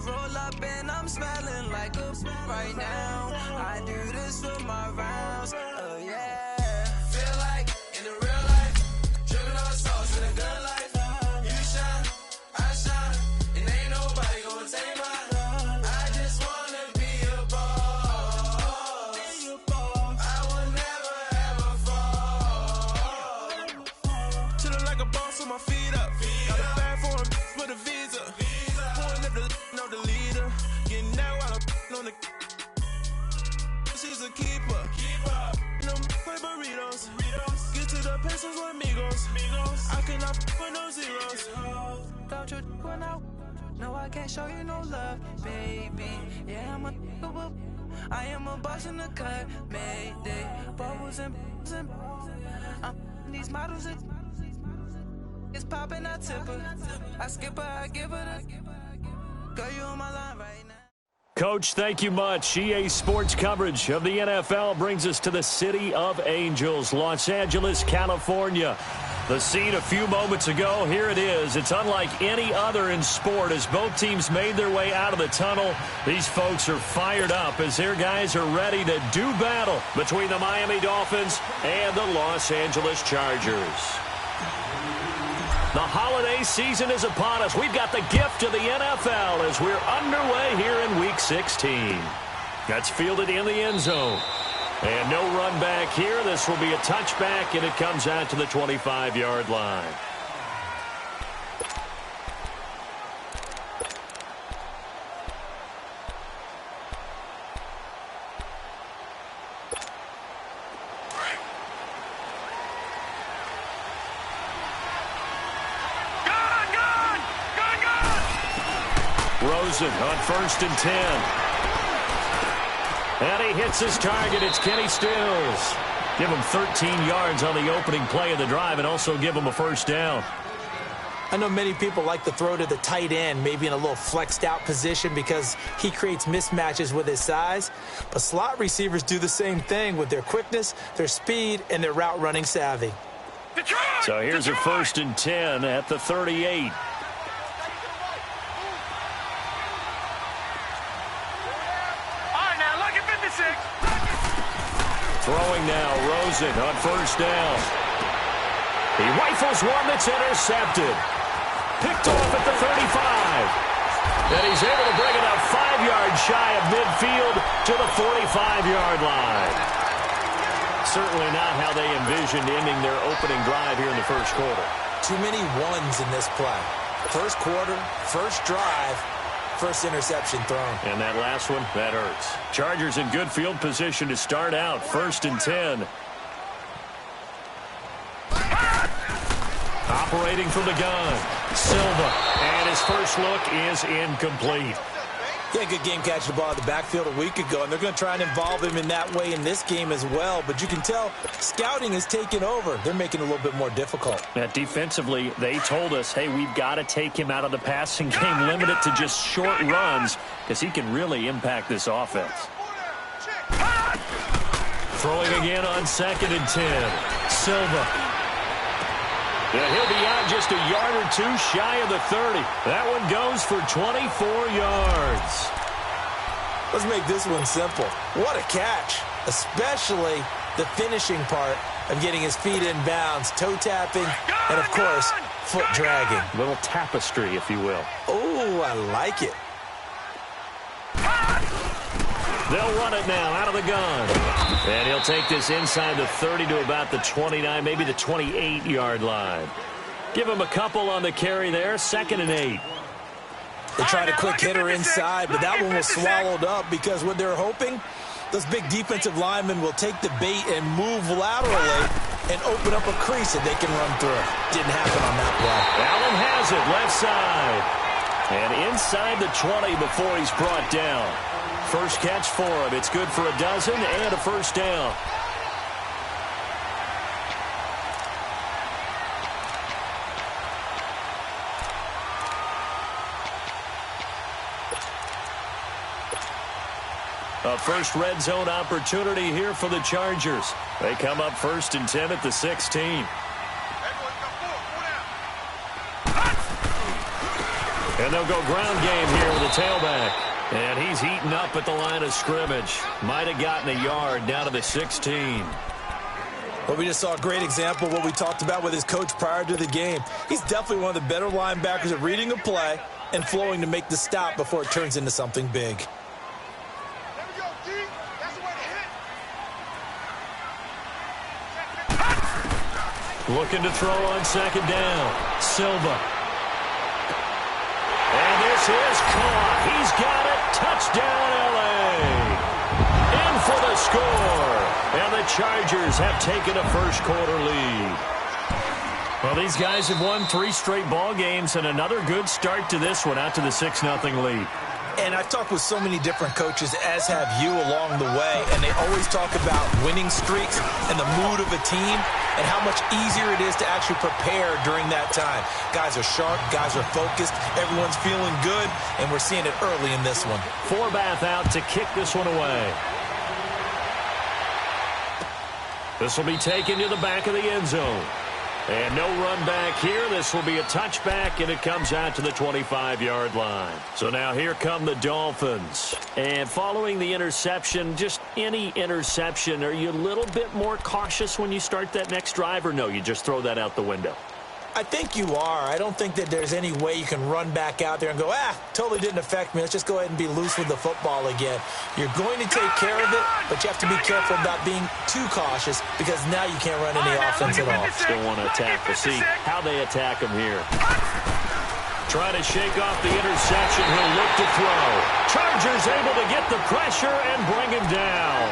roll up and I'm smelling like a right now. I do this for my rounds. Oh yeah. Feel like in the real life, dripping on sauce in a good life. You shine, I shine, and ain't nobody gonna take mine. I just wanna be a boss. I will never ever fall. Chillin' like a boss with my feet up. Got a bag for him with a visa. Pulling up the know the leader. Getting that while I'm on the. She's a keeper. No play burritos. Get to the pesos with amigos. I cannot put no zeros. Don't you run out? No, I can't show you no love, baby. Yeah, I am a boss in the cut, Mayday. Bubbles and I'm these models. It's popping, I tip her. I skip her, I give her the. Girl, you on my line right now. Coach, thank you much. EA Sports coverage of the NFL brings us to the City of Angels, Los Angeles, California. The scene a few moments ago, here it is. It's unlike any other in sport as both teams made their way out of the tunnel. These folks are fired up as their guys are ready to do battle between the Miami Dolphins and the Los Angeles Chargers. The holiday season is upon us. We've got the gift of the NFL as we're underway here in Week 16. That's fielded in the end zone. And no run back here. This will be a touchback, and it comes out to the 25-yard line. Rosen on 1st and 10. And he hits his target. It's Kenny Stills. Give him 13 yards on the opening play of the drive and also give him a first down. I know many people like to throw to the tight end, maybe in a little flexed out position because he creates mismatches with his size. But slot receivers do the same thing with their quickness, their speed, and their route running savvy. So here's a 1st and 10 at the 38. Throwing now, Rosen on 1st down. He rifles one that's intercepted. Picked off at the 35. And he's able to bring it up 5 yards shy of midfield to the 45-yard line. Certainly not how they envisioned ending their opening drive here in the first quarter. Too many ones in this play. First quarter, first drive, first interception thrown. And that last one, that hurts. Chargers in good field position to start out. 1st and 10. Operating from the gun. Silva. And his first look is incomplete. Yeah, good game catching the ball in the backfield a week ago, and they're going to try and involve him in that way in this game as well. But you can tell scouting is taking over. They're making it a little bit more difficult. Defensively, they told us, hey, we've got to take him out of the passing game, limit it to just short runs, because he can really impact this offense. Throwing again on 2nd and 10. Silva. He'll be out just a yard or two shy of the 30. That one goes for 24 yards. Let's make this one simple. What a catch, especially the finishing part of getting his feet in bounds, toe tapping, and, of course, foot dragging. A little tapestry, if you will. Oh, I like it. They'll run it now out of the gun. And he'll take this inside the 30 to about the 29, maybe the 28-yard line. Give him a couple on the carry there. 2nd and 8. They tried a quick hitter inside, but that one was swallowed up because what they're hoping, those big defensive linemen will take the bait and move laterally and open up a crease that they can run through. Didn't happen on that play. Allen has it left side. And inside the 20 before he's brought down. First catch for him. It's good for a dozen and a first down. A first red zone opportunity here for the Chargers. They come up 1st and 10 at the 16. And they'll go ground game here with the tailback. And he's eaten up at the line of scrimmage. Might have gotten a yard down to the 16. Well, we just saw a great example of what we talked about with his coach prior to the game. He's definitely one of the better linebackers at reading a play and flowing to make the stop before it turns into something big. There we go, D. That's the way to hit. Looking to throw on second down. Silva. And this is caught. He's got it. Touchdown, L.A. In for the score. And the Chargers have taken a first-quarter lead. Well, these guys have won 3 straight ball games and another good start to this one out to the 6-0 lead. And I've talked with so many different coaches, as have you, along the way, and they always talk about winning streaks and the mood of a team and how much easier it is to actually prepare during that time. Guys are sharp, guys are focused, everyone's feeling good, and we're seeing it early in this one. Forbath out to kick this one away. This will be taken to the back of the end zone. And no run back here. This will be a touchback, and it comes out to the 25-yard line. So now here come the Dolphins. And following the interception, just any interception, are you a little bit more cautious when you start that next drive, or no, you just throw that out the window? I think you are. I don't think that there's any way you can run back out there and go, totally didn't affect me. Let's just go ahead and be loose with the football again. You're going to take care of it, but you have to be careful about being too cautious because now you can't run any offense at all. Still want to attack. We'll see how they attack him here. Trying to shake off the interception. He'll look to throw. Chargers able to get the pressure and bring him down.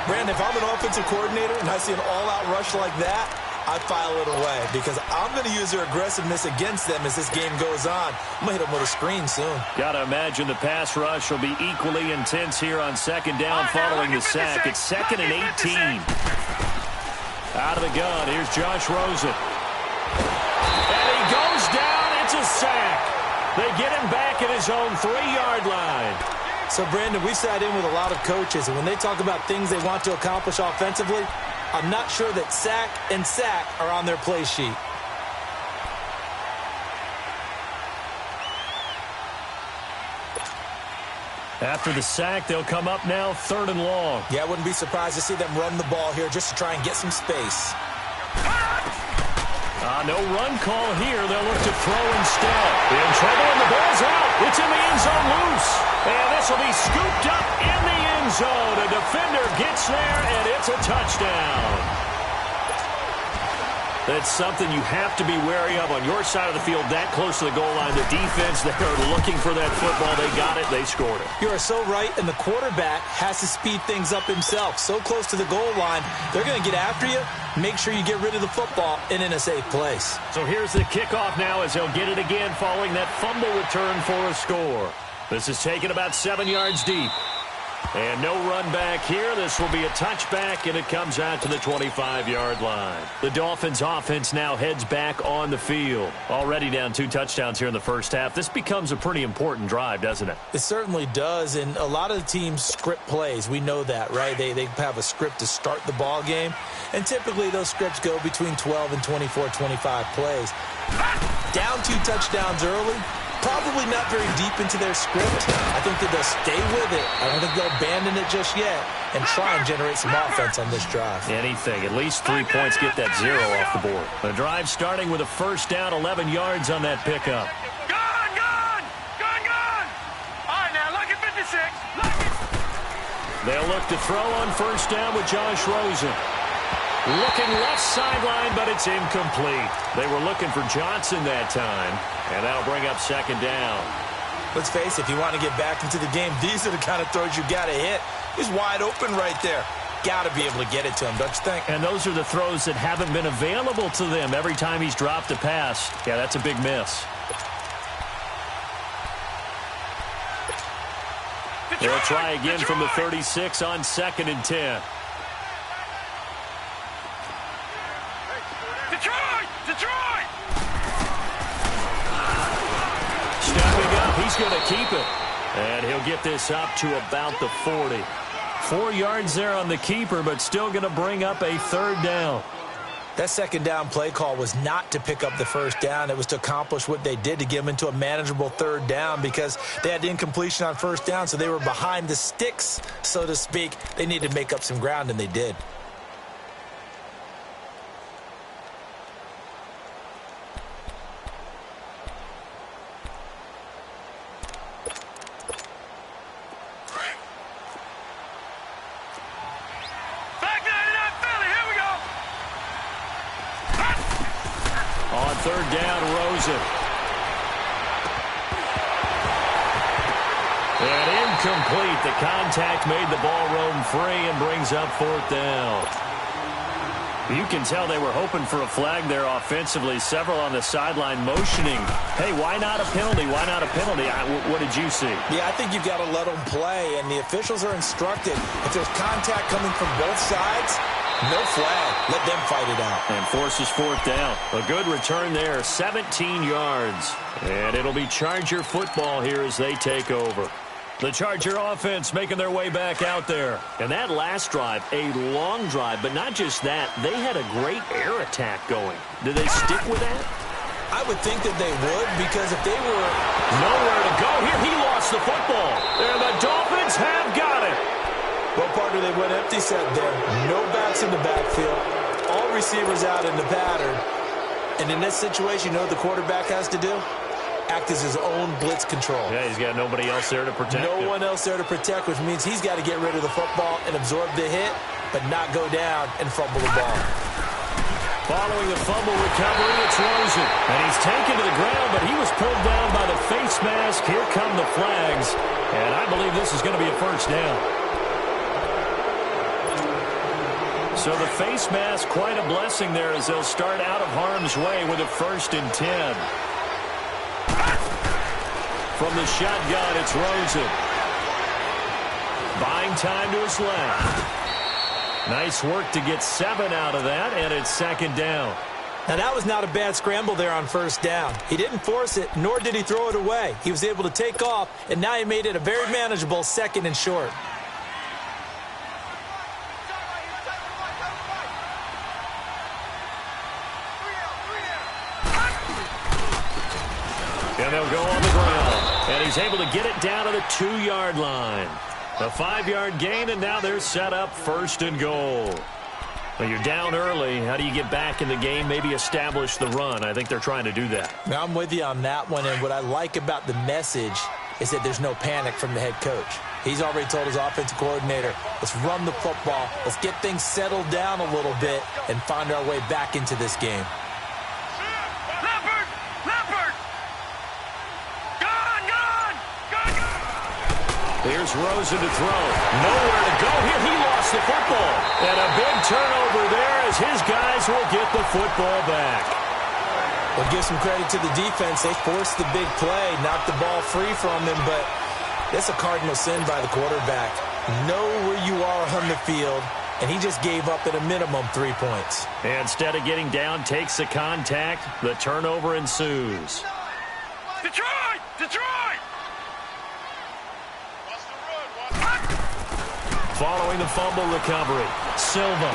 Brandon, if I'm an offensive coordinator and I see an all-out rush like that, I file it away because I'm going to use their aggressiveness against them as this game goes on. I'm going to hit them with a screen soon. Got to imagine the pass rush will be equally intense here on second down following the sack. It's 2nd and 18. Out of the gun, here's Josh Rosen. And he goes down. It's a sack. They get him back at his own 3-yard line. So, Brandon, we sat in with a lot of coaches, and when they talk about things they want to accomplish offensively, I'm not sure that sack and sack are on their play sheet. After the sack, they'll come up now 3rd and long. Yeah, I wouldn't be surprised to see them run the ball here just to try and get some space. No run call here. They'll look to throw instead. In trouble, and the ball's out. It's in the end zone loose. And this will be scooped up in the end zone. A defender gets there, and it's a touchdown. That's something you have to be wary of on your side of the field, that close to the goal line. The defense, they're looking for that football. They got it. They scored it. You are so right, and the quarterback has to speed things up himself. So close to the goal line, they're going to get after you. Make sure you get rid of the football and in a safe place. So here's the kickoff now as they'll get it again following that fumble return for a score. This is taken about 7 yards deep. And no run back here. This will be a touchback, and it comes out to the 25-yard line. The Dolphins' offense now heads back on the field. Already down 2 touchdowns here in the first half. This becomes a pretty important drive, doesn't it? It certainly does, and a lot of the teams script plays. We know that, right? They have a script to start the ball game, and typically those scripts go between 12 and 24, 25 plays. Down 2 touchdowns early. Probably not very deep into their script. I think that they'll stay with it. I don't think they'll abandon it just yet and try and generate some offense on this drive. Anything. At least 3 points, get that 0 off the board. The drive starting with a first down, 11 yards on that pickup. Gone! All right, now, look at 56. They'll look to throw on first down with Josh Rosen. Looking left sideline, but it's incomplete. They were looking for Johnson that time, and that'll bring up second down. Let's face it, if you want to get back into the game, these are the kind of throws you got to hit. He's wide open right there. Got to be able to get it to him, don't you think? And those are the throws that haven't been available to them every time he's dropped a pass. Yeah, that's a big miss. They'll try again from the 36 on 2nd and 10. Detroit! Stepping up, he's going to keep it. And he'll get this up to about the 40. 4 yards there on the keeper, but still going to bring up a 3rd down. That second down play call was not to pick up the first down. It was to accomplish what they did, to get them into a manageable third down, because they had the incompletion on first down, so they were behind the sticks, so to speak. They needed to make up some ground, and they did. Third down, Rosen. And incomplete. The contact made the ball roam free and brings up fourth down. You can tell they were hoping for a flag there offensively. Several on the sideline motioning. Hey, why not a penalty? Why not a penalty? What did you see? Yeah, I think you've got to let them play, and the officials are instructed. If there's contact coming from both sides, no flag. Let them fight it out. And forces fourth down. A good return there, 17 yards. And it'll be Charger football here as they take over. The Charger offense making their way back out there. And that last drive, a long drive, but not just that. They had a great air attack going. Do they stick with that? I would think that they would, because if they were nowhere to go here, he lost the football. And the Dolphins have got it. Well, partner, they went empty set there. No backs in the backfield. All receivers out in the pattern. And in this situation, you know what the quarterback has to do? Act as his own blitz control. Yeah, he's got nobody else there to protect him. No one else there to protect, which means he's got to get rid of the football and absorb the hit, but not go down and fumble the ball. Following the fumble recovery, it's Rosen. And he's taken to the ground, but he was pulled down by the face mask. Here come the flags. And I believe this is going to be a first down. So the face mask, quite a blessing there as they'll start out of harm's way with a 1st and 10. From the shotgun, it's Rosen. Buying time to his left. Nice work to get 7 out of that, and it's 2nd down. Now, that was not a bad scramble there on 1st down. He didn't force it, nor did he throw it away. He was able to take off, and now he made it a very manageable 2nd and short. And they'll go on the ground. And he's able to get it down to the 2-yard line. A 5-yard gain, and now they're set up 1st and goal. Well, you're down early. How do you get back in the game, maybe establish the run? I think they're trying to do that. Now, I'm with you on that one, and what I like about the message is that there's no panic from the head coach. He's already told his offensive coordinator, let's run the football, let's get things settled down a little bit, and find our way back into this game. Here's Rosen to throw. Nowhere to go here. He lost the football. And a big turnover there as his guys will get the football back. Well, give some credit to the defense. They forced the big play, knocked the ball free from him, but that's a cardinal sin by the quarterback. Know where you are on the field, and he just gave up at a minimum 3 points. And instead of getting down, takes the contact. The turnover ensues. Detroit! Detroit! Following the fumble recovery, Silva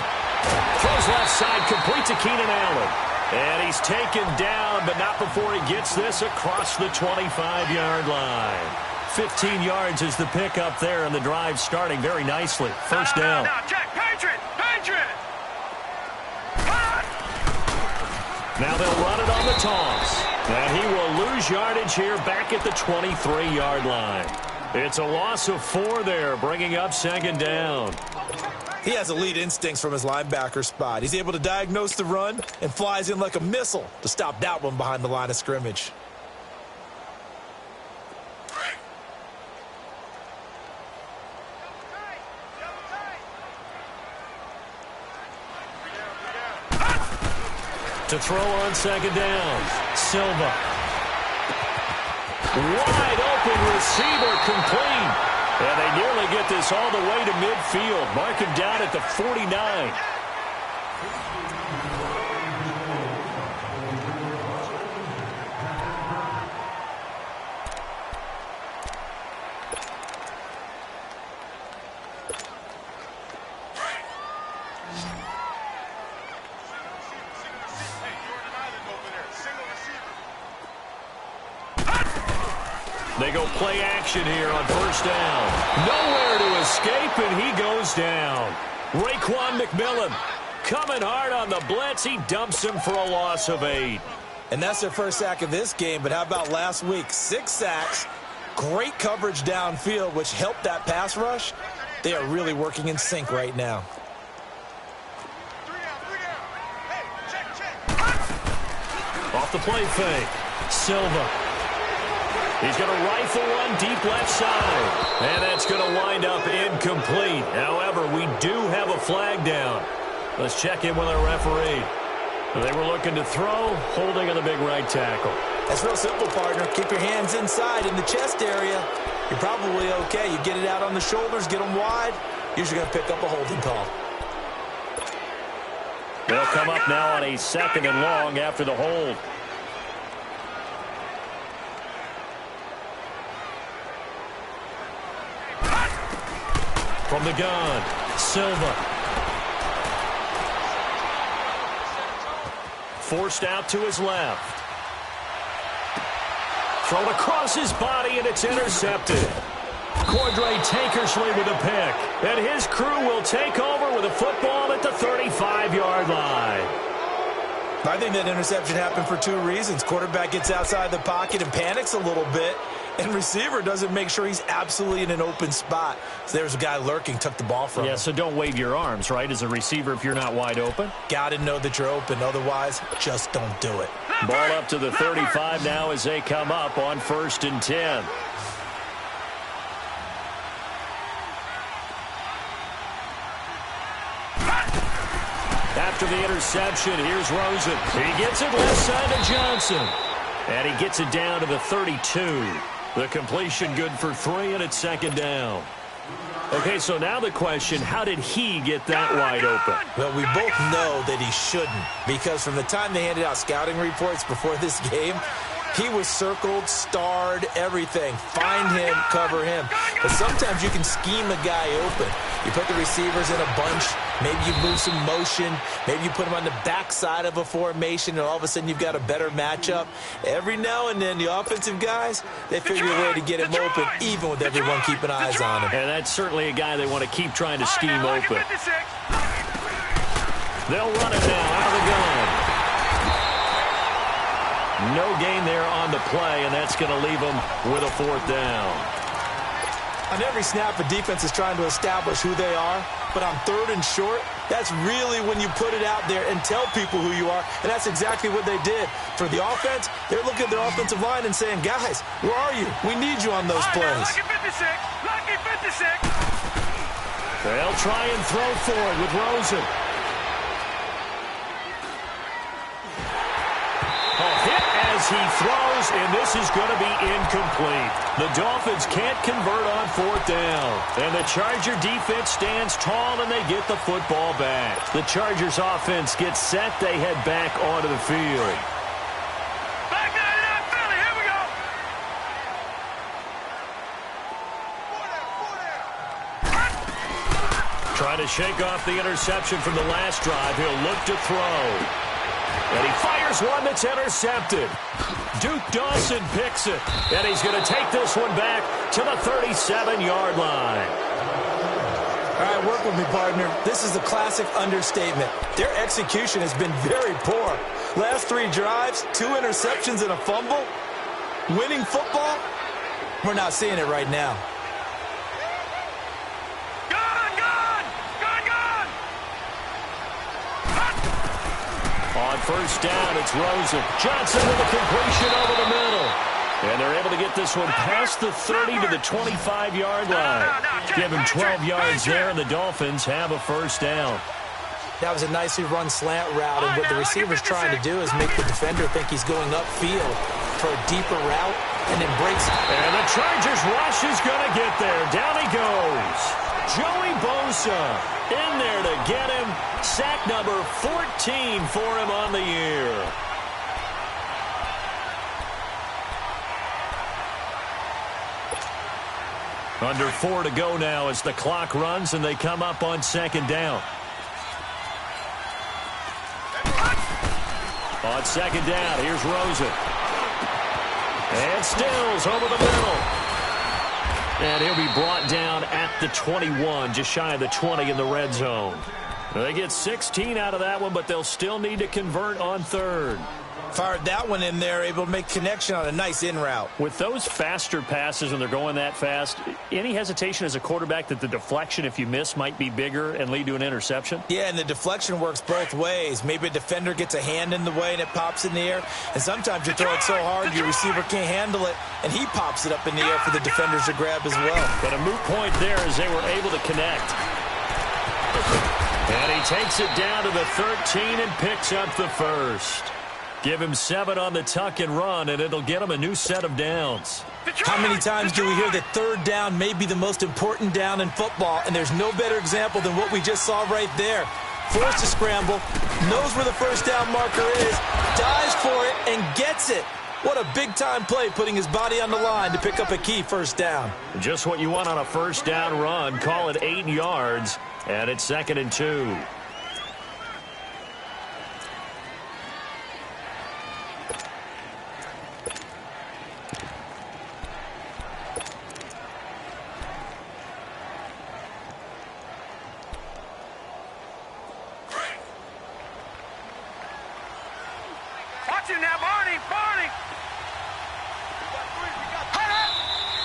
throws left side, complete to Keenan Allen. And he's taken down, but not before he gets this across the 25-yard line. 15 yards is the pickup there, and the drive starting very nicely. First down. Now, Jack, Patriot! Patriot! Now they'll run it on the toss. And he will lose yardage here back at the 23-yard line. It's a loss of 4 there, bringing up 2nd down. He has elite instincts from his linebacker spot. He's able to diagnose the run and flies in like a missile to stop that one behind the line of scrimmage. To throw on 2nd down, Silva. Wide open receiver, complete. And they nearly get this all the way to midfield. Mark him down at the 49. They go play action here on first down. Nowhere to escape, and he goes down. Raekwon McMillan coming hard on the blitz. He dumps him for a loss of 8. And that's their first sack of this game, but how about last week? 6 sacks, great coverage downfield, which helped that pass rush. They are really working in sync right now. Off the play fake, Silva. He's going to rifle one deep left side. And that's going to wind up incomplete. However, we do have a flag down. Let's check in with our referee. They were looking to throw, holding on the big right tackle. That's real simple, partner. Keep your hands inside in the chest area. You're probably okay. You get it out on the shoulders, get them wide. Usually going to pick up a holding call. They'll come up now on a 2nd and long after the hold. From the gun, Silva. Forced out to his left. Thrown across his body, and it's intercepted. Cordray Tankersley with a pick. And his crew will take over with a football at the 35-yard line. I think that interception happened for 2 reasons. Quarterback gets outside the pocket and panics a little bit. And receiver doesn't make sure he's absolutely in an open spot. So there's a guy lurking, took the ball from him. Yeah, so don't wave your arms, right, as a receiver if you're not wide open. Got to know that you're open. Otherwise, just don't do it. Ball up to the 35 now as they come up on 1st and 10. After the interception, here's Rosen. He gets it left side to Johnson. And he gets it down to the 32. The completion good for 3, and it's 2nd down. Okay, so now the question, how did he get that wide open? Well, we both know that he shouldn't, because from the time they handed out scouting reports before this game, he was circled, starred, everything. Find him, cover him. But sometimes you can scheme a guy open. You put the receivers in a bunch. Maybe you move some motion. Maybe you put them on the backside of a formation, and all of a sudden you've got a better matchup. Every now and then, the offensive guys, they figure a way to get him open, even with everyone keeping eyes on him. And that's certainly a guy they want to keep trying to scheme open. They'll run it now out of the gun. No gain there on the play, and that's going to leave them with a 4th down. On every snap, a defense is trying to establish who they are, but on 3rd and short, that's really when you put it out there and tell people who you are, and that's exactly what they did. For the offense, they're looking at their offensive line and saying, guys, where are you? We need you on those plays. Lucky 56! Lucky 56! They'll try and throw for it with Rosen. A hit as he throws, and this is going to be incomplete. The Dolphins can't convert on 4th down. And the Charger defense stands tall, and they get the football back. The Chargers offense gets set. They head back onto the field. Back 99 Philly, here we go! Trying to shake off the interception from the last drive. He'll look to throw. And he fires one that's intercepted. Duke Dawson picks it. And he's going to take this one back to the 37-yard line. All right, work with me, partner. This is a classic understatement. Their execution has been very poor. Last 3 drives, 2 interceptions and a fumble. Winning football? We're not seeing it right now. On 1st down, it's Rosen. Johnson with a completion over the middle. And they're able to get this one past the 30 to the 25-yard line. Give him 12 yards there, and the Dolphins have a 1st down. That was a nicely run slant route, and what the receiver's trying to do is make the defender think he's going upfield for a deeper route, and then breaks it. And the Chargers rush is going to get there. Down he goes. Joey Bosa in there to get him. Sack number 14 for him on the year. Under 4 to go now as the clock runs, and they come up on 2nd down. On 2nd down, here's Rosen. And Stills over the middle. And he'll be brought down at the 21, just shy of the 20 in the red zone. They get 16 out of that one, but they'll still need to convert on third. Fired that one in there, able to make connection on a nice in route. With those faster passes when they're going that fast, any hesitation as a quarterback that the deflection, if you miss, might be bigger and lead to an interception? Yeah, and the deflection works both ways. Maybe a defender gets a hand in the way and it pops in the air. And sometimes you throw it so hard your receiver can't handle it, and he pops it up in the air for the defenders to grab as well. But a moot point there as they were able to connect. And he takes it down to the 13 and picks up the first. Give him 7 on the tuck and run, and it'll get him a new set of downs. How many times do we hear that third down may be the most important down in football, and there's no better example than what we just saw right there. Forced to scramble, knows where the first down marker is, dives for it, and gets it. What a big-time play, putting his body on the line to pick up a key first down. Just what you want on a first down run. Call it 8 yards, and it's 2nd and 2.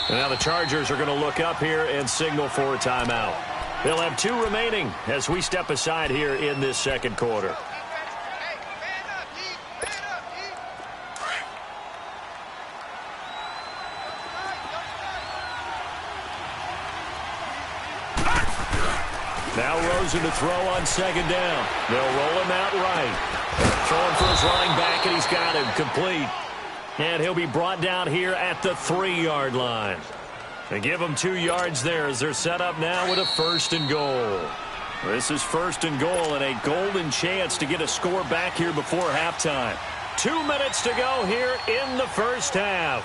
And now the Chargers are going to look up here and signal for a timeout. They'll have 2 remaining as we step aside here in this second quarter. Now Rosen to throw on 2nd down. They'll roll him out right. Throwing for his running back, and he's got him complete. And he'll be brought down here at the 3-yard line. They give him 2 yards there as they're set up now with a 1st and goal. This is 1st and goal and a golden chance to get a score back here before halftime. 2 minutes to go here in the first half.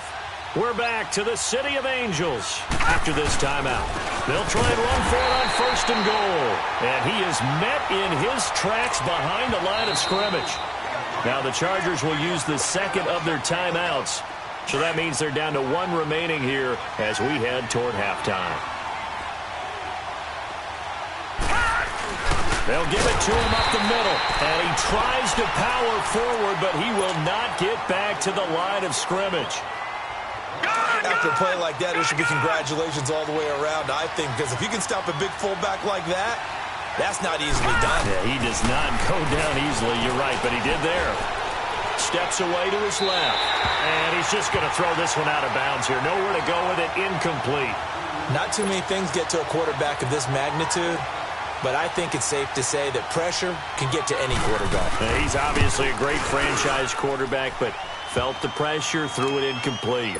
We're back to the City of Angels after this timeout. They'll try and run for it on 1st and goal. And he is met in his tracks behind the line of scrimmage. Now the Chargers will use the 2nd of their timeouts. So that means they're down to 1 remaining here as we head toward halftime. They'll give it to him up the middle. And he tries to power forward, but he will not get back to the line of scrimmage. After a play like that, there should be congratulations all the way around, I think, because if you can stop a big fullback like that, that's not easily done. Yeah, he does not go down easily, you're right, but he did there. Steps away to his left. And he's just going to throw this one out of bounds here. Nowhere to go with it, incomplete. Not too many things get to a quarterback of this magnitude, but I think it's safe to say that pressure can get to any quarterback. Yeah, he's obviously a great franchise quarterback, but felt the pressure, threw it incomplete.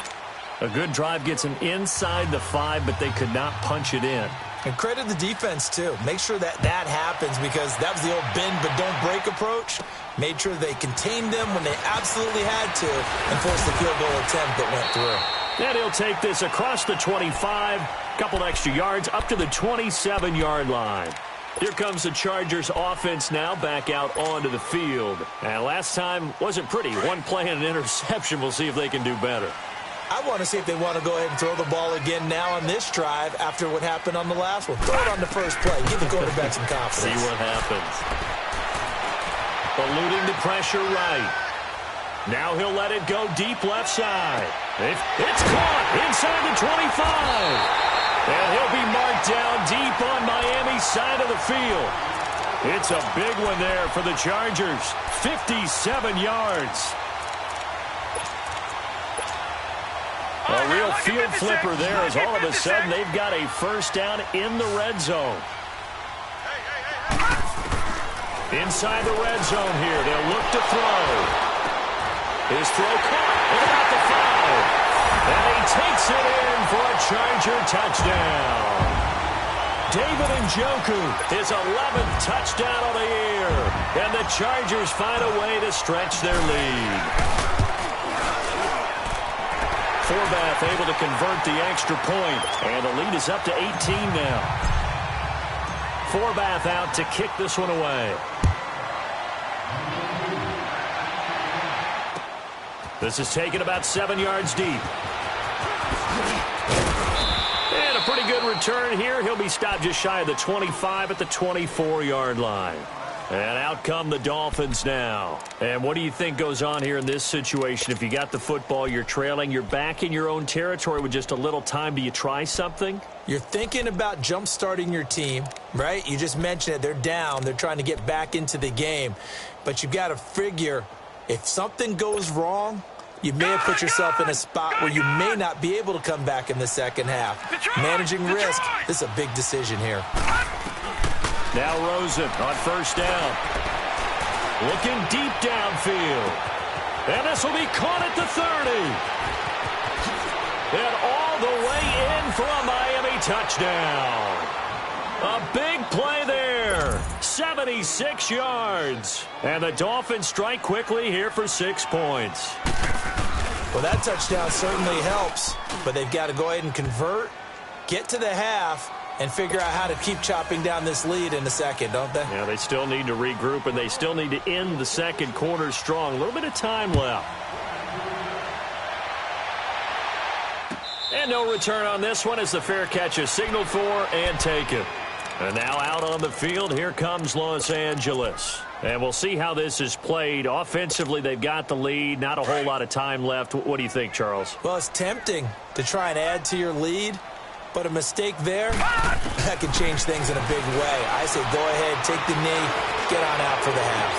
A good drive gets him inside the 5, but they could not punch it in. And credit the defense, too. Make sure that happens because that was the old bend but don't break approach. Made sure they contained them when they absolutely had to and forced the field goal attempt that went through. And he'll take this across the 25, couple extra yards, up to the 27-yard line. Here comes the Chargers offense now back out onto the field. And last time wasn't pretty. 1 play and an interception. We'll see if they can do better. I want to see if they want to go ahead and throw the ball again now on this drive after what happened on the last one. Throw it on the first play. Give the quarterback some confidence. See what happens. Eluding the pressure right. Now he'll let it go deep left side. It's caught inside the 25. And he'll be marked down deep on Miami's side of the field. It's a big one there for the Chargers. 57 yards. A real field flipper there as all of a sudden they've got a first down in the red zone. Inside the red zone here, they'll look to throw. His throw caught at about the 5. And he takes it in for a Charger touchdown. David Njoku, his 11th touchdown of the year. And the Chargers find a way to stretch their lead. Forbath able to convert the extra point, and the lead is up to 18 now. Forbath out to kick this one away. This is taken about 7 yards deep. return here. He'll be stopped just shy of the 25 at the 24-yard line. And out come the Dolphins now. And what do you think goes on here in this situation? If you got the football, you're trailing, you're back in your own territory with just a little time. Do you try something? You're thinking about jump-starting your team, right? You just mentioned it. They're down. They're trying to get back into the game. But you've got to figure if something goes wrong, you may have put yourself in a spot where you may not be able to come back in the second half. Managing risk, this is a big decision here. Now Rosen on first down. Looking deep downfield. And this will be caught at the 30. And all the way in for a Miami touchdown. A big play there. 76 yards. And the Dolphins strike quickly here for 6 points. Well, that touchdown certainly helps. But they've got to go ahead and convert, get to the half, and figure out how to keep chopping down this lead in the second, don't they? Yeah, they still need to regroup, and they still need to end the second quarter strong. A little bit of time left. And no return on this one as the fair catch is signaled for and taken. And now out on the field, here comes Los Angeles. And we'll see how this is played. Offensively, they've got the lead. Not a whole lot of time left. What do you think, Charles? Well, it's tempting to try and add to your lead. But a mistake there, that can change things in a big way. I say go ahead, take the knee, get on out for the half.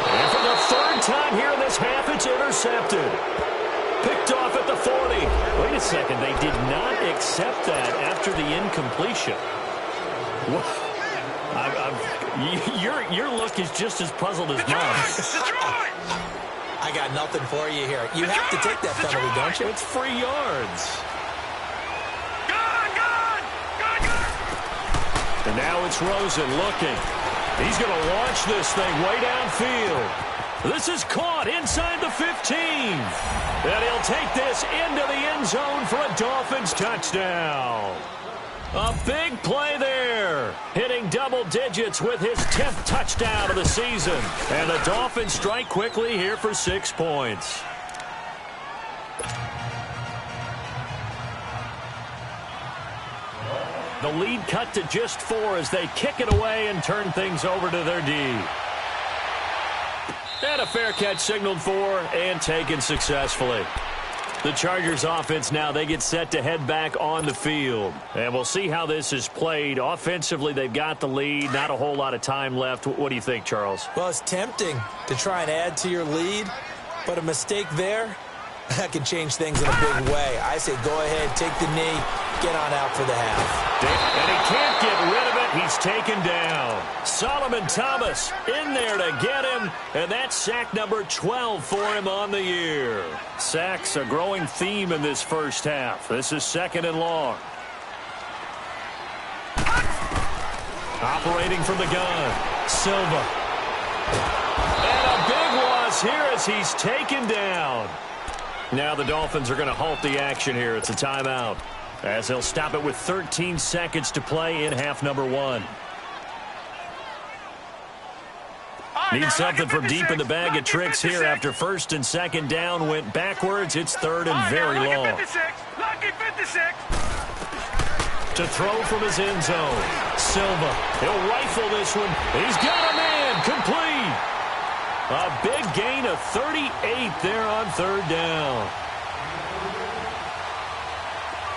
And for the third time here in this half, it's intercepted. Picked off at the 40. Wait a second, they did not accept that after the incompletion. Your look is just as puzzled as mine. I got nothing for you here. You have to take that penalty, don't you? It's free yards. And now it's Rosen looking. He's going to launch this thing way downfield. This is caught inside the 15. And he'll take this into the end zone for a Dolphins touchdown. A big play there. Hitting double digits with his 10th touchdown of the season. And the Dolphins strike quickly here for 6 points. The lead cut to just 4 as they kick it away and turn things over to their D. And a fair catch signaled for and taken successfully. The Chargers offense now, they get set to head back on the field. And we'll see how this is played. Offensively, they've got the lead. Not a whole lot of time left. What do you think, Charles? Well, it's tempting to try and add to your lead. But a mistake there, that can change things in a big way. I say go ahead, take the knee, get on out for the half. And he can't get rid of it. He's taken down. Solomon Thomas in there to get him. And that's sack number 12 for him on the year. Sacks a growing theme in this first half. This is 2nd and long. Operating from the gun, Silva. And a big loss here as he's taken down. Now the Dolphins are going to halt the action here. It's a timeout, as they'll stop it with 13 seconds to play in half number 1. Need something from deep in the bag of tricks here after 1st and 2nd down went backwards. It's 3rd and very long. Lucky 56. To throw from his end zone, Silva. He'll rifle this one. He's got a man. Complete. A big gain of 38 there on 3rd down.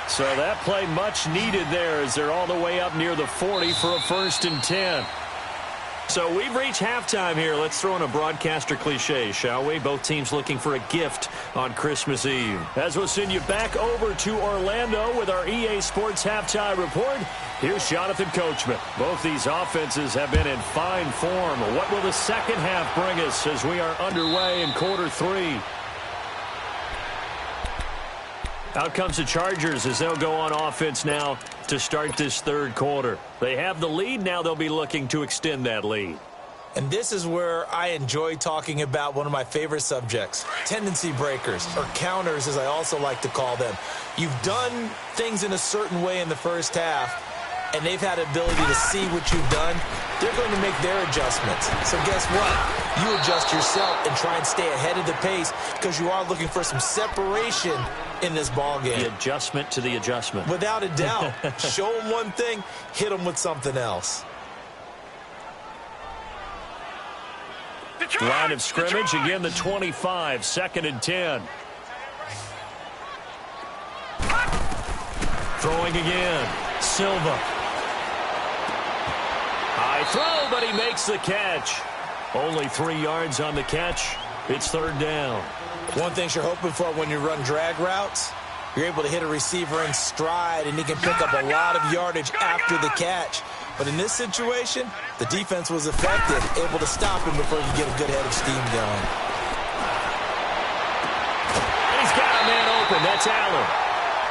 So that play much needed there as they're all the way up near the 40 for a 1st and 10. So we've reached halftime here. Let's throw in a broadcaster cliche, shall we? Both teams looking for a gift on Christmas Eve. As we'll send you back over to Orlando with our EA Sports Halftime Report, here's Jonathan Coachman. Both these offenses have been in fine form. What will the second half bring us as we are underway in quarter 3? Out comes the Chargers as they'll go on offense now to start this 3rd quarter. They have the lead. Now they'll be looking to extend that lead. And this is where I enjoy talking about one of my favorite subjects, tendency breakers, or counters as I also like to call them. You've done things in a certain way in the first half, and they've had the ability to see what you've done. They're going to make their adjustments. So guess what? You adjust yourself and try and stay ahead of the pace because you are looking for some separation in this ball game. The adjustment to the adjustment. Without a doubt. Show them one thing, hit them with something else. Line of scrimmage, again the 25, 2nd and 10. Throwing again, Silva. High throw, but he makes the catch. Only 3 yards on the catch. It's 3rd down. One thing you're hoping for when you run drag routes, you're able to hit a receiver in stride, and he can pick up a lot of yardage after the catch. But in this situation, the defense was effective, able to stop him before you get a good head of steam going. He's got a man open. That's Allen.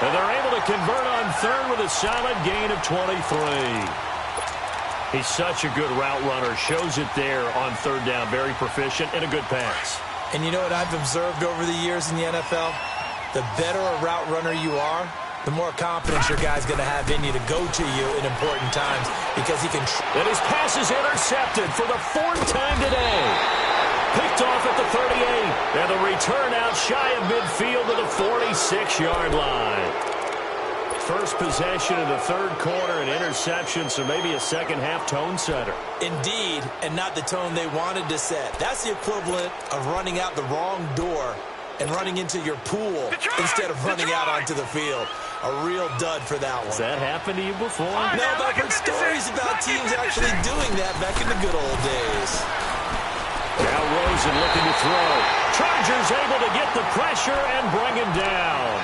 And they're able to convert on 3rd with a solid gain of 23. He's such a good route runner. Shows it there on 3rd down. Very proficient and a good pass. And you know what I've observed over the years in the NFL? The better a route runner you are, the more confidence your guy's going to have in you to go to you in important times because he can... And his pass is intercepted for the 4th time today. Picked off at the 38. And the return out shy of midfield to the 46-yard line. First possession of the 3rd quarter, an interception, so maybe a second-half tone setter. Indeed, and not the tone they wanted to set. That's the equivalent of running out the wrong door and running into your pool instead of running out onto the field. A real dud for that one. Has that happened to you before? No, but I've heard stories about teams actually doing that back in the good old days. Now Rosen looking to throw. Chargers able to get the pressure and bring him down.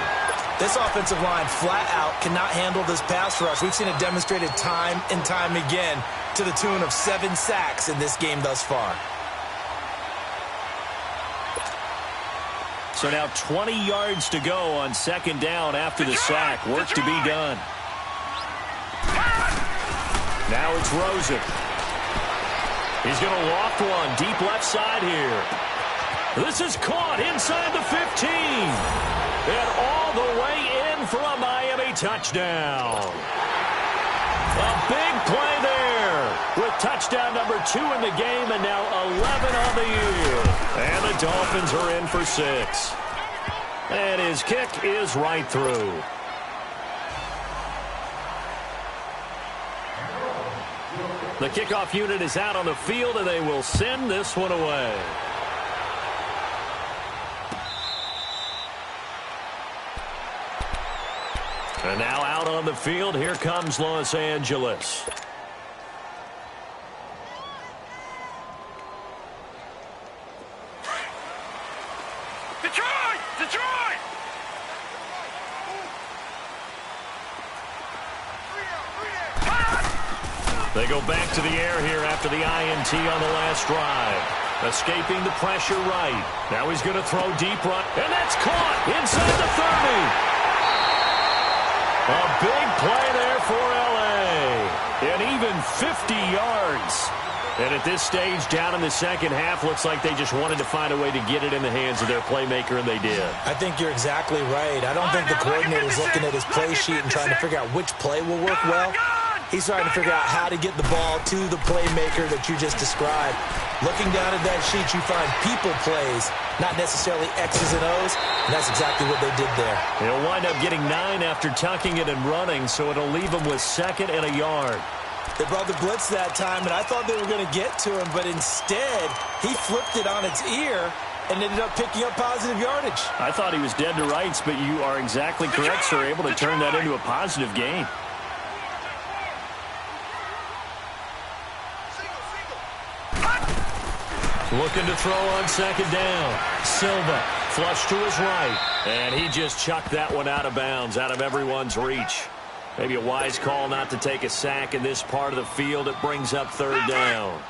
This offensive line flat out cannot handle this pass rush. We've seen it demonstrated time and time again to the tune of 7 sacks in this game thus far. So now 20 yards to go on 2nd down after the sack. Work to be done. Now it's Rosen. He's going to loft one deep left side here. This is caught inside the 15. And all the way in for a Miami touchdown. A big play there with touchdown number 2 in the game and now 11 on the year. And the Dolphins are in for 6. And his kick is right through. The kickoff unit is out on the field, and they will send this one away. And now out on the field, here comes Los Angeles. Detroit! Detroit! They go back to the air here after the INT on the last drive. Escaping the pressure right. Now he's going to throw deep right. And that's caught inside the 30. A big play there for L.A. And even 50 yards. And at this stage, down in the second half, looks like they just wanted to find a way to get it in the hands of their playmaker, and they did. I think you're exactly right. I don't think the coordinator's looking at his play sheet and trying to figure out which play will work well. He's trying to figure out how to get the ball to the playmaker that you just described. Looking down at that sheet, you find people plays, not necessarily X's and O's, and that's exactly what they did there. They'll wind up getting 9 after tucking it and running, so it'll leave them with 2nd and a yard. They brought the blitz that time, and I thought they were going to get to him, but instead, he flipped it on its ear and ended up picking up positive yardage. I thought he was dead to rights, but you are exactly correct, sir, able to turn that into a positive gain. Looking to throw on 2nd down. Silva, flush to his right. And he just chucked that one out of bounds, out of everyone's reach. Maybe a wise call not to take a sack in this part of the field. It brings up 3rd down.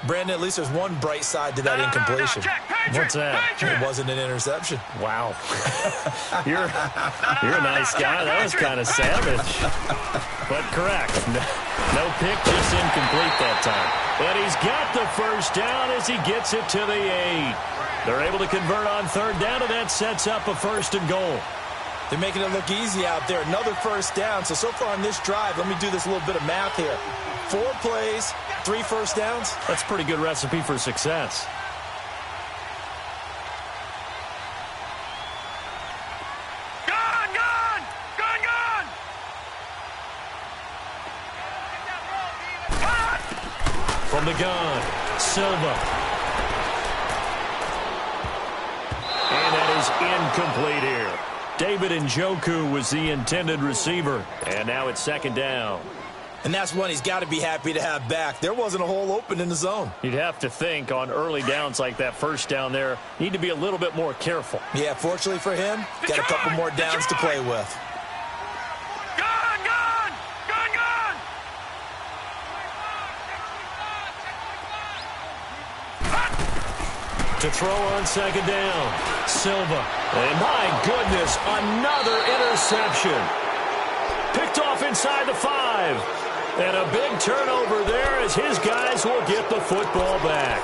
Brandon, at least there's one bright side to that incompletion. What's that? It wasn't an interception. Wow. You're a nice guy. That was kind of savage. But correct. No pick, just incomplete that time. But he's got the 1st down as he gets it to the 8. They're able to convert on 3rd down, and that sets up a 1st and goal. They're making it look easy out there. Another 1st down. So far on this drive, let me do this little bit of math here. 4 plays, 3 1st downs. That's a pretty good recipe for success. From the gun, Silva. And that is incomplete here. David Njoku was the intended receiver. And now it's second down. And that's one he's got to be happy to have back. There wasn't a hole open in the zone. You'd have to think on early downs like that first down there, need to be a little bit more careful. Yeah, fortunately for him, got a couple more downs to play with. To throw on second down, Silva. And my goodness, another interception. Picked off inside the 5. And a big turnover there as his guys will get the football back.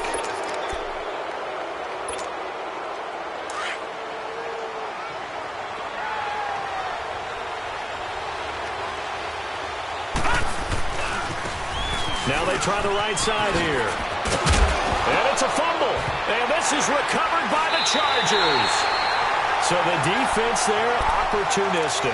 Now they try the right side here. And it's a fumble. And this is recovered by the Chargers. So the defense there, opportunistic.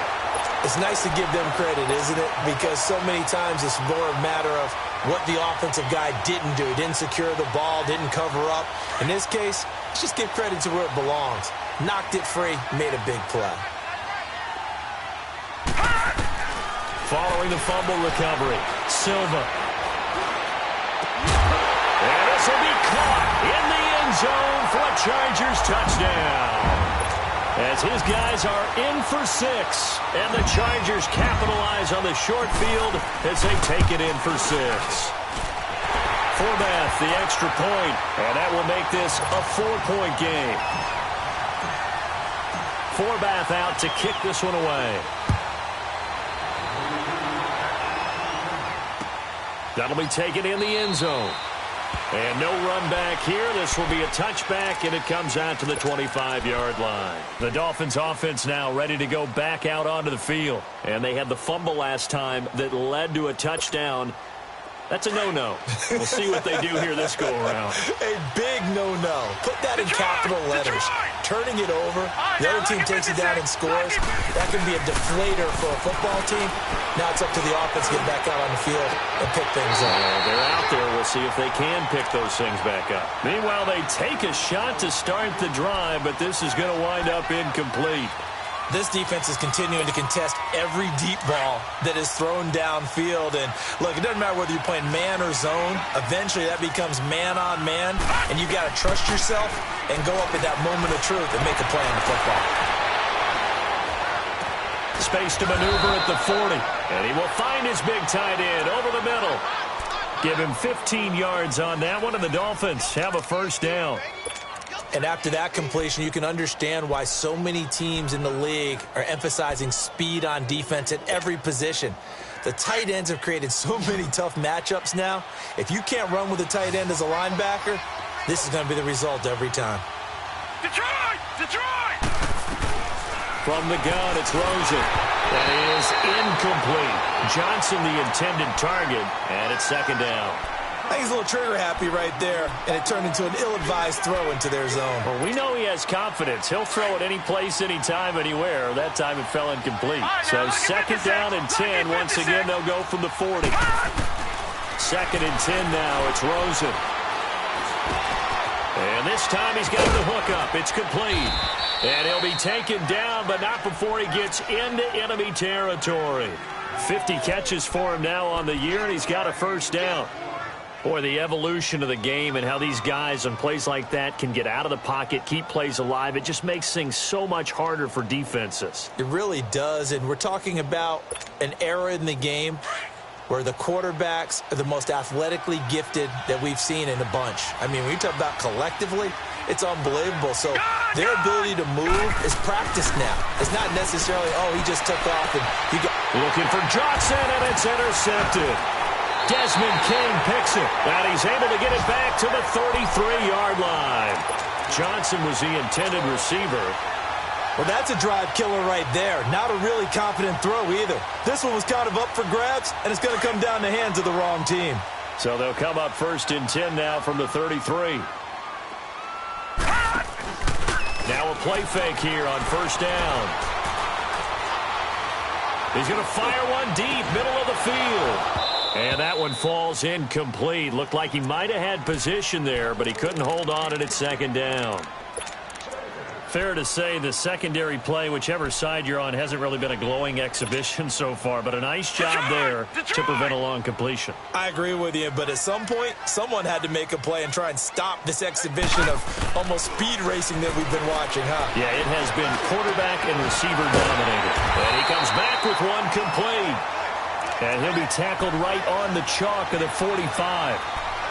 It's nice to give them credit, isn't it? Because so many times it's more a matter of what the offensive guy didn't do. Didn't secure the ball, didn't cover up. In this case, let's just give credit to where it belongs. Knocked it free, made a big play. Following the fumble recovery, Silva. And this will be caught in the end zone for a Chargers touchdown. As his guys are in for 6, and the Chargers capitalize on the short field as they take it in for 6. Forbath, the extra point, and that will make this a 4-point game. Forbath out to kick this one away. That'll be taken in the end zone. And no run back here. This will be a touchback, and it comes out to the 25-yard line. The Dolphins offense now ready to go back out onto the field. And they had the fumble last time that led to a touchdown. That's a no-no. We'll see what they do here this go-around. A big no-no. Put that in capital letters. Turning it over, the other team takes it down and scores. That can be a deflator for a football team. Now it's up to the offense to get back out on the field and pick things up. They're out there. We'll see if they can pick those things back up. Meanwhile, they take a shot to start the drive, but this is going to wind up incomplete. This defense is continuing to contest every deep ball that is thrown downfield. And, look, it doesn't matter whether you're playing man or zone. Eventually, that becomes man-on-man, and you've got to trust yourself and go up at that moment of truth and make a play on the football. Space to maneuver at the 40. And he will find his big tight end over the middle. Give him 15 yards on that one, and the Dolphins have a first down. And after that completion, you can understand why so many teams in the league are emphasizing speed on defense at every position. The tight ends have created so many tough matchups now. If you can't run with a tight end as a linebacker, this is going to be the result every time. Detroit! Detroit! From the gun, it's Rosen. That is incomplete. Johnson, the intended target, and it's second down. I think he's a little trigger-happy right there, and it turned into an ill-advised throw into their zone. Well, we know he has confidence. He'll throw it any place, anytime, anywhere. That time it fell incomplete. So second down and 10. Once again, they'll go from the 40. Second and 10 now. It's Rosen. And this time he's got the hook up. It's complete. And he'll be taken down, but not before he gets into enemy territory. 50 catches for him now on the year, and he's got a first down. Boy, the evolution of the game and how these guys on plays like that can get out of the pocket, keep plays alive, it just makes things so much harder for defenses. It really does, and we're talking about an era in the game where the quarterbacks are the most athletically gifted that we've seen in a bunch. I mean, when you talk about collectively, it's unbelievable. So their ability to move is practiced now. It's not necessarily, oh, he just took off and he got... Looking for Johnson, and it's intercepted. Desmond King picks it, and he's able to get it back to the 33-yard line. Johnson was the intended receiver. Well, that's a drive killer right there. Not a really confident throw either. This one was kind of up for grabs, and it's going to come down the hands of the wrong team. So they'll come up first and 10 now from the 33. Now a play fake here on first down. He's going to fire one deep, middle of the field. And that one falls incomplete. Looked like he might have had position there, but he couldn't hold on to it at second down. Fair to say the secondary play, whichever side you're on, hasn't really been a glowing exhibition so far, but a nice job there to prevent a long completion. I agree with you, but at some point, someone had to make a play and try and stop this exhibition of almost speed racing that we've been watching, huh? Yeah, it has been quarterback and receiver dominated. And he comes back with one complete. And he'll be tackled right on the chalk of the 45.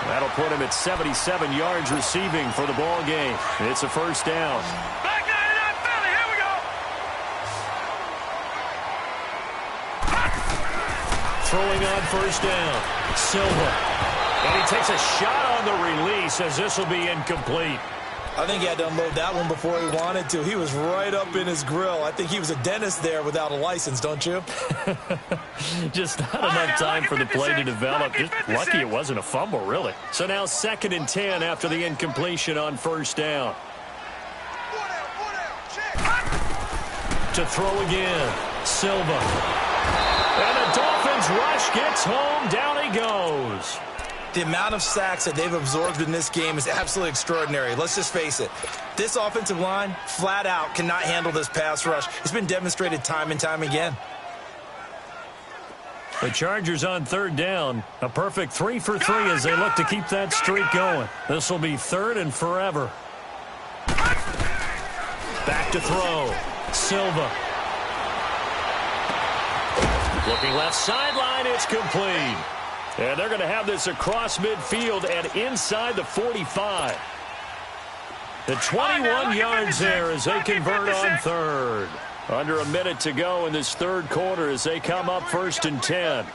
That'll put him at 77 yards receiving for the ball game. It's a first down. Back 99 Philly, here we go. Throwing on first down. Silva. And he takes a shot on the release as this will be incomplete. I think he had to unload that one before he wanted to. He was right up in his grill. I think he was a dentist there without a license, don't you? Just not enough time for the play to develop. Just lucky it wasn't a fumble, really. So now 2nd and 10 after the incompletion on first down. To throw again. Silva. And the Dolphins rush gets home. Down he goes. The amount of sacks that they've absorbed in this game is absolutely extraordinary. Let's just face it. This offensive line, flat out, cannot handle this pass rush. It's been demonstrated time and time again. The Chargers on 3rd down. A perfect 3 for 3 as they look to keep that streak going. This will be 3rd and forever. Back to throw. Silva. Looking left sideline. It's complete. And they're going to have this across midfield and inside the 45. The 21 yards there as they convert on 3rd. Under a minute to go in this 3rd quarter as they come up 1st and 10.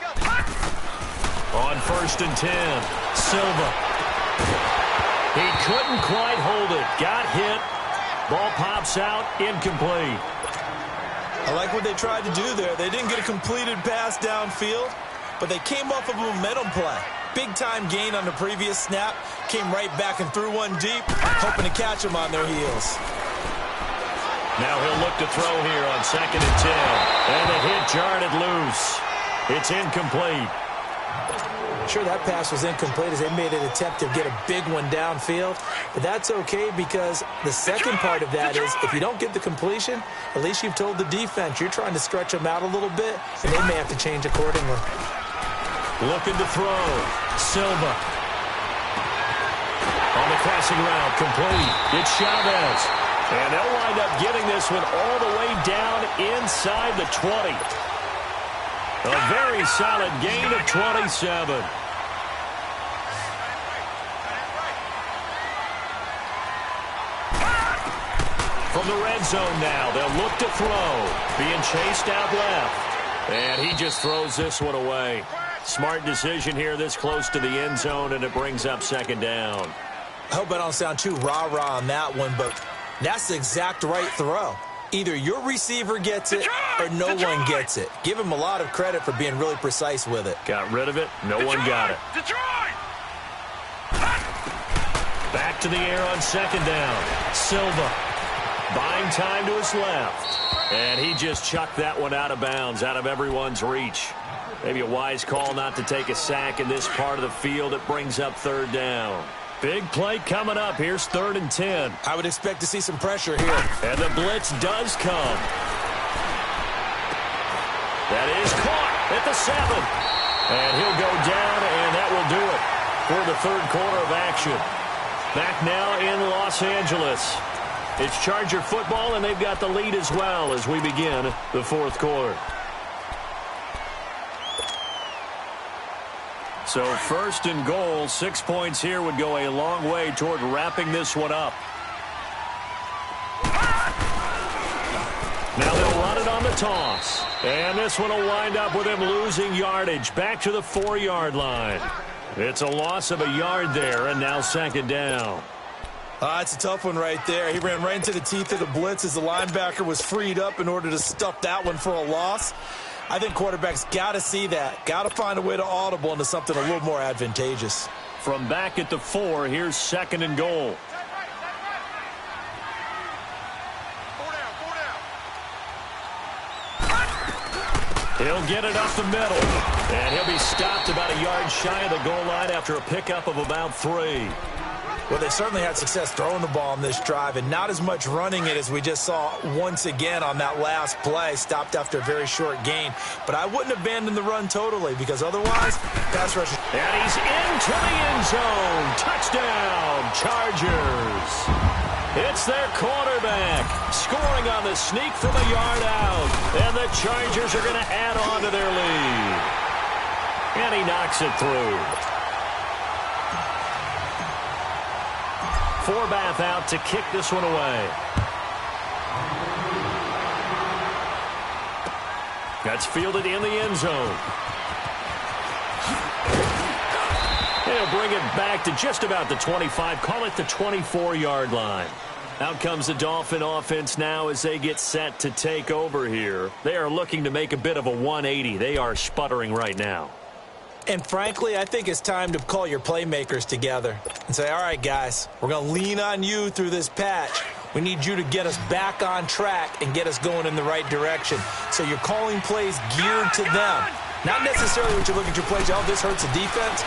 On 1st and 10, Silva. He couldn't quite hold it. Got hit. Ball pops out. Incomplete. I like what they tried to do there. They didn't get a completed pass downfield, but they came off of a momentum play. Big-time gain on the previous snap. Came right back and threw one deep, hoping to catch them on their heels. Now he'll look to throw here on 2nd and 10. And the hit jarred it loose. It's incomplete. Sure, that pass was incomplete as they made an attempt to get a big one downfield. But that's okay because the second part of that is if you don't get the completion, at least you've told the defense you're trying to stretch them out a little bit, and they may have to change accordingly. Looking to throw. Silva. On the crossing route, complete. It's Chavez. And they'll wind up getting this one all the way down inside the 20. A very solid gain of 27. From the red zone now, they'll look to throw. Being chased out left. And he just throws this one away. Smart decision here this close to the end zone, and it brings up 2nd down. I hope I don't sound too rah-rah on that one, but that's the exact right throw. Either your receiver gets it or no one gets it. Give him a lot of credit for being really precise with it. Got rid of it. No one got it. Back to the air on 2nd down. Silva. Buying time to his left. And he just chucked that one out of bounds, out of everyone's reach. Maybe a wise call not to take a sack in this part of the field. It brings up 3rd down. Big play coming up. Here's 3rd and 10. I would expect to see some pressure here. And the blitz does come. That is caught at the 7. And he'll go down, and that will do it for the 3rd quarter of action. Back now in Los Angeles. It's Charger football, and they've got the lead as well as we begin the 4th quarter. So 1st and goal, 6 points here would go a long way toward wrapping this one up. Now they'll run it on the toss. And this one will wind up with him losing yardage back to the 4-yard line. It's a loss of a yard there, and now 2nd down. It's a tough one right there. He ran right into the teeth of the blitz as the linebacker was freed up in order to stuff that one for a loss. I think quarterbacks got to see that. Got to find a way to audible into something a little more advantageous. From back at the 4, here's 2nd and goal. He'll get it up the middle. And he'll be stopped about a yard shy of the goal line after a pickup of about 3. Well, they certainly had success throwing the ball on this drive and not as much running it as we just saw once again on that last play. Stopped after a very short gain. But I wouldn't abandon the run totally because otherwise, pass rush. And he's into the end zone. Touchdown, Chargers. It's their quarterback scoring on the sneak from a yard out. And the Chargers are going to add on to their lead. And he knocks it through. Forbath out to kick this one away. That's fielded in the end zone. He'll bring it back to just about the 25. Call it the 24-yard line. Out comes the Dolphin offense now as they get set to take over here. They are looking to make a bit of a 180. They are sputtering right now. And frankly, I think it's time to call your playmakers together and say, all right, guys, we're going to lean on you through this patch. We need you to get us back on track and get us going in the right direction. So you're calling plays geared to them. Not necessarily when you look at your plays, oh, this hurts the defense.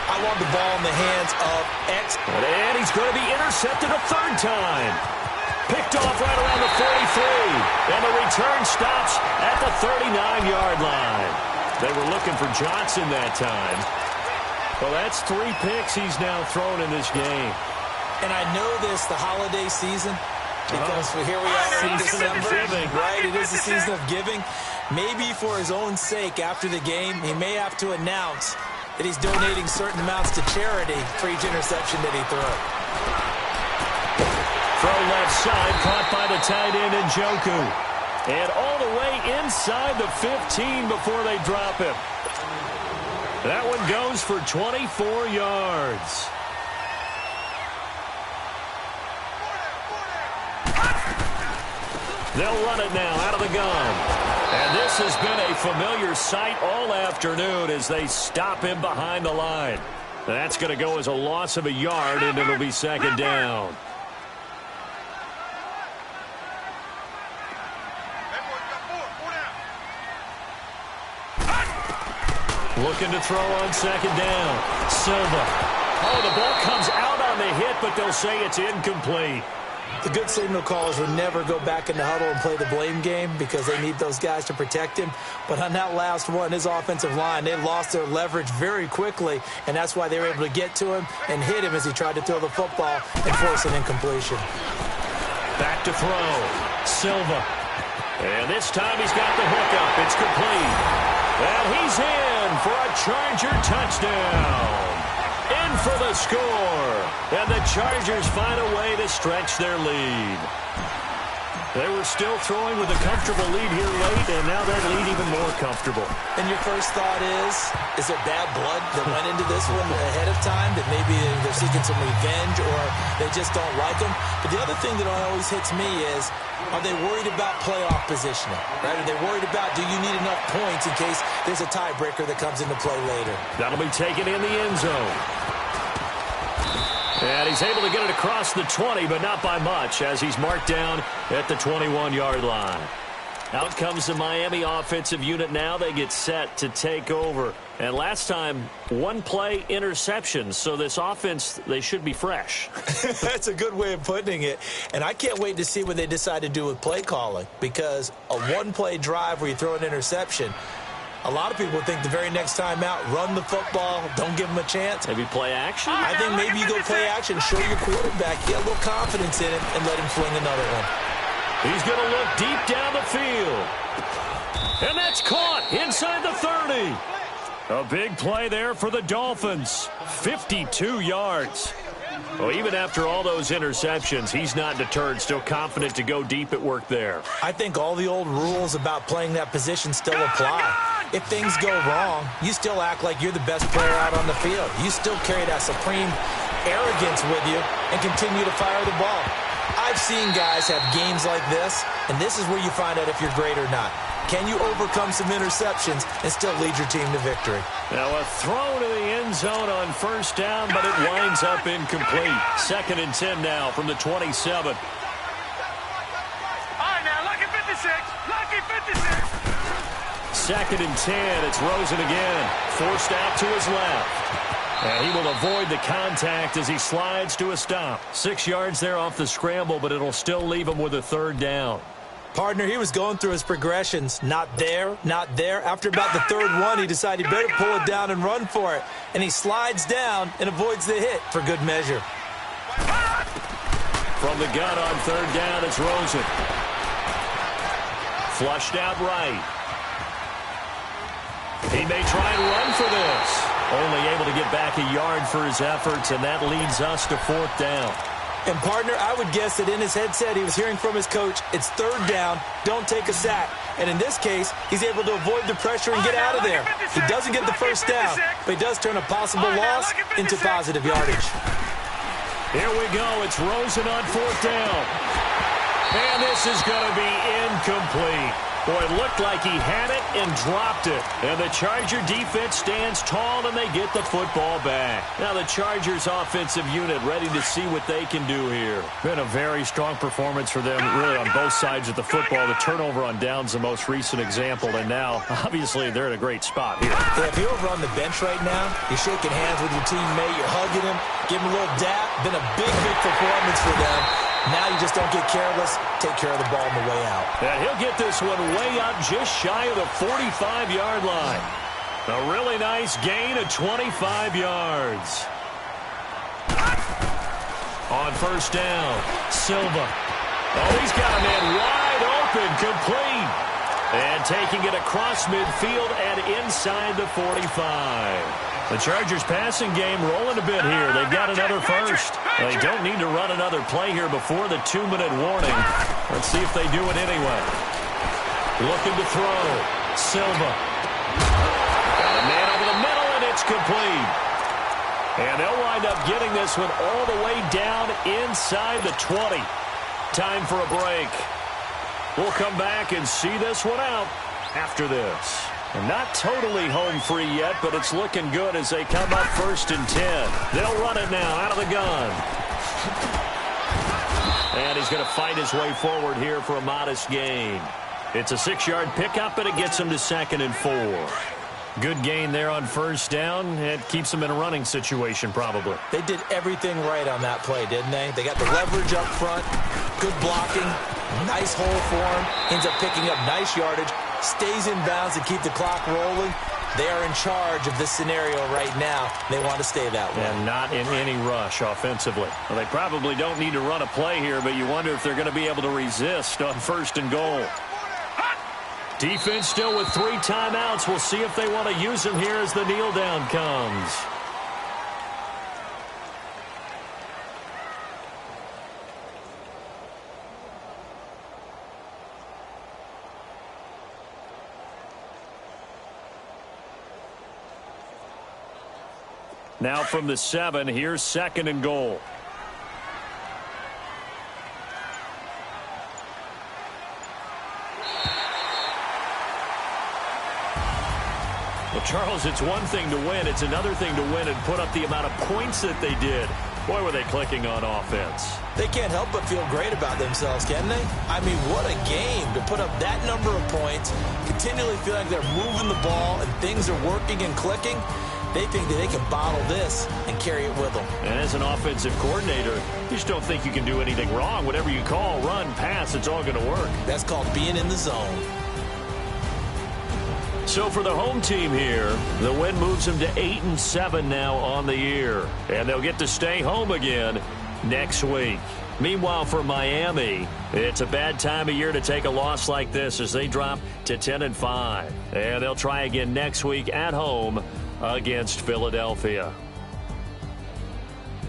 I want the ball in the hands of X. And he's going to be intercepted a third time. Picked off right around the 43. And the return stops at the 39-yard line. They were looking for Johnson that time. Well, that's 3 picks he's now thrown in this game. And I know this, the holiday season, because here we are in December, right? It is the season of giving. Maybe for his own sake, after the game, he may have to announce that he's donating certain amounts to charity for each interception that he throws. Throw left side, caught by the tight end Njoku. And all the way inside the 15 before they drop him. That one goes for 24 yards. They'll run it now out of the gun. And this has been a familiar sight all afternoon as they stop him behind the line. That's going to go as a loss of a yard, and it'll be second down. Looking to throw on second down. Silva. Oh, the ball comes out on the hit, but they'll say it's incomplete. The good signal callers would never go back in the huddle and play the blame game because they need those guys to protect him. But on that last one, his offensive line, they lost their leverage very quickly, and that's why they were able to get to him and hit him as he tried to throw the football and force an incompletion. Back to throw. Silva. And this time he's got the hookup. It's complete. And he's in for a Charger touchdown. In for the score. And the Chargers find a way to stretch their lead. They were still throwing with a comfortable lead here late, and now that lead even more comfortable. And your first thought is there bad blood that went into this one ahead of time, that maybe they're seeking some revenge or they just don't like them? But the other thing that always hits me is, are they worried about playoff positioning? Right? Are they worried about, do you need enough points in case there's a tiebreaker that comes into play later? That'll be taken in the end zone. And he's able to get it across the 20, but not by much, as he's marked down at the 21-yard line. Out comes the Miami offensive unit now. They get set to take over. And last time, one play interception. So this offense, they should be fresh. That's a good way of putting it. And I can't wait to see what they decide to do with play calling, because a one-play drive where you throw an interception, a lot of people think the very next time out, run the football, don't give them a chance. Maybe play action? I think maybe you go play action, show your quarterback, get a little confidence in him, and let him fling another one. He's going to look deep down the field. And that's caught inside the 30. A big play there for the Dolphins. 52 yards. Well, even after all those interceptions, he's not deterred, still confident to go deep at work there. I think all the old rules about playing that position still apply. If things go wrong, you still act like you're the best player out on the field. You still carry that supreme arrogance with you and continue to fire the ball. I've seen guys have games like this, and this is where you find out if you're great or not. Can you overcome some interceptions and still lead your team to victory? Now a throw to the end zone on first down, but it winds up incomplete. 2nd and 10 now from the 27. All right, now, lucky 56. Lucky 56. 2nd and 10. It's Rosen again. Forced out to his left. And he will avoid the contact as he slides to a stop. 6 yards there off the scramble, but it'll still leave him with a 3rd down. Partner, he was going through his progressions. Not there, not there. After about the 3rd one, he decided he better pull it down and run for it. And he slides down and avoids the hit for good measure. From the gun on 3rd down, it's Rosen. Flushed out right. He may try and run for this. Only able to get back a yard for his efforts, and that leads us to 4th down. And, partner, I would guess that in his headset he was hearing from his coach, it's 3rd down, don't take a sack. And in this case, he's able to avoid the pressure and get out of there. He doesn't get the 1st down, but he does turn a possible loss into positive yardage. Here we go. It's Rosen on 4th down. And this is going to be incomplete. Boy, it looked like he had it and dropped it. And the Charger defense stands tall, and they get the football back. Now the Chargers offensive unit ready to see what they can do here. Been a very strong performance for them, really, on both sides of the football. The turnover on downs, the most recent example. And now, obviously, they're in a great spot here. Yeah, if you're over on the bench right now, you're shaking hands with your teammate, you're hugging him, give him a little dap. Been a big, big performance for them. Now you just don't get careless. Take care of the ball on the way out. And he'll get this one way up just shy of the 45-yard line. A really nice gain of 25 yards. On 1st down, Silva. Oh, he's got a man wide open, complete. And taking it across midfield and inside the 45. The Chargers passing game rolling a bit here. They've got another 1st. They don't need to run another play here before the 2-minute warning. Let's see if they do it anyway. Looking to throw. Silva. Got a man over the middle, and it's complete. And they'll wind up getting this one all the way down inside the 20. Time for a break. We'll come back and see this one out after this. And not totally home free yet, but it's looking good as they come up 1st and 10. They'll run it now out of the gun. And he's going to fight his way forward here for a modest gain. It's a 6-yard pickup, and it gets him to 2nd and 4. Good gain there on 1st down. It keeps them in a running situation, probably. They did everything right on that play, didn't they? They got the leverage up front, good blocking, nice hole for him, ends up picking up nice yardage, stays in bounds to keep the clock rolling. They are in charge of this scenario right now. They want to stay that way. And not in any rush offensively. Well, they probably don't need to run a play here, but you wonder if they're going to be able to resist on 1st and goal. Defense still with 3 timeouts. We'll see if they want to use them here as the kneel down comes. Now from the 7, here's 2nd and goal. Well, Charles, it's one thing to win. It's another thing to win and put up the amount of points that they did. Boy, were they clicking on offense. They can't help but feel great about themselves, can they? I mean, what a game to put up that number of points, continually feel like they're moving the ball and things are working and clicking. They think that they can bottle this and carry it with them. And as an offensive coordinator, you just don't think you can do anything wrong. Whatever you call, run, pass, it's all going to work. That's called being in the zone. So for the home team here, the win moves them to 8-7 now on the year. And they'll get to stay home again next week. Meanwhile, for Miami, it's a bad time of year to take a loss like this as they drop to 10-5. And they'll try again next week at home against Philadelphia.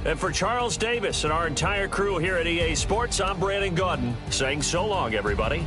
And for Charles Davis and our entire crew here at EA Sports, I'm Brandon Gaudin saying so long, everybody.